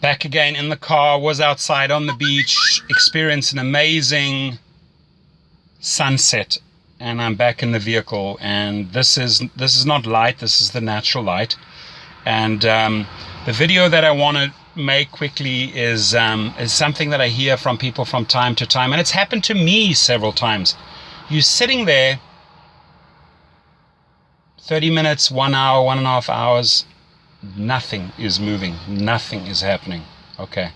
Back again in the car, was outside on the beach, experienced an amazing sunset, and I'm back in the vehicle. And this is not light, this is the natural light. And the video that I want to make quickly is something that I hear from people from time to time, and it's happened to me several times. You're sitting there 30 minutes, 1 hour, 1.5 hours, nothing is moving, nothing is happening. Okay,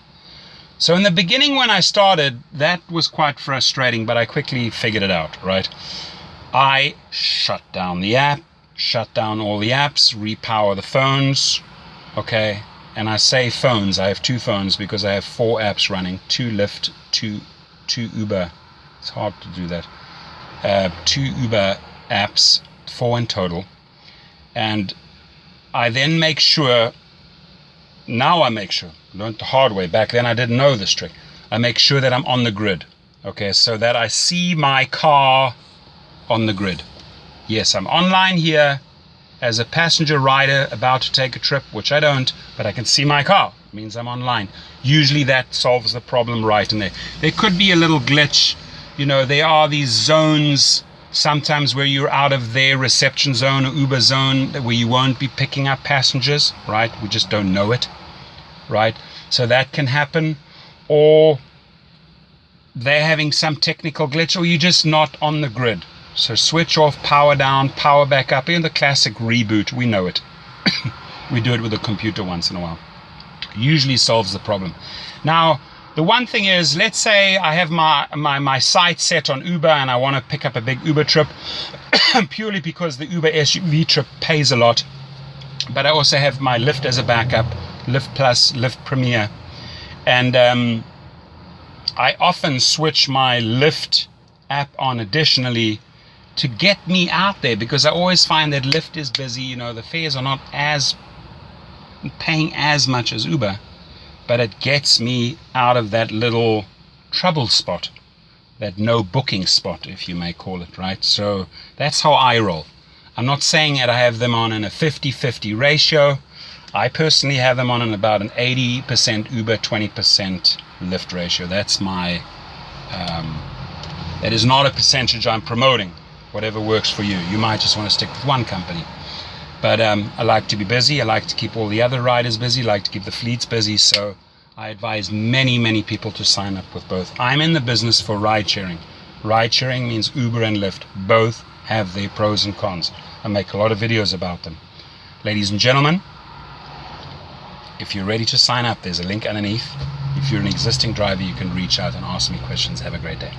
so in the beginning when I started, that was quite frustrating, but I quickly figured it out, right? I shut down the app, shut down all the apps, repower the phones. Okay, and I say phones, I have 2 phones because I have 4 apps running, 2 Lyft, 2 Uber. It's hard to do that. 2 Uber apps, 4 in total. And I then make sure, now I make sure, learned the hard way, back then I didn't know this trick. I make sure that I'm on the grid, okay, so that I see my car on the grid. Yes, I'm online here as a passenger rider about to take a trip, which I don't, but I can see my car. It means I'm online. Usually that solves the problem right in there. There could be a little glitch, you know, there are these zones sometimes where you're out of their reception zone or Uber zone where you won't be picking up passengers, right? We just don't know it, right? So that can happen, or they're having some technical glitch, or you're just not on the grid. So switch off, power down, power back up. In the classic reboot, we know it. We do it with a computer once in a while. Usually solves the problem. Now, the one thing is, let's say I have my sights set on Uber and I want to pick up a big Uber trip purely because the Uber SUV trip pays a lot. But I also have my Lyft as a backup, Lyft Plus, Lyft Premier. And I often switch my Lyft app on additionally to get me out there, because I always find that Lyft is busy. You know, the fares are not as paying as much as Uber, but it gets me out of that little trouble spot, that no booking spot, if you may call it, right? So that's how I roll. I'm not saying that I have them on in a 50-50 ratio. I personally have them on in about an 80% Uber, 20% Lyft ratio. That's my, that is not a percentage I'm promoting. Whatever works for you. You might just want to stick with one company. But I like to be busy. I like to keep all the other riders busy. I like to keep the fleets busy. So I advise many people to sign up with both. I'm in the business for ride sharing. Ride sharing means Uber and Lyft. Both have their pros and cons. I make a lot of videos about them. Ladies and gentlemen, if you're ready to sign up, there's a link underneath. If you're an existing driver, you can reach out and ask me questions. Have a great day.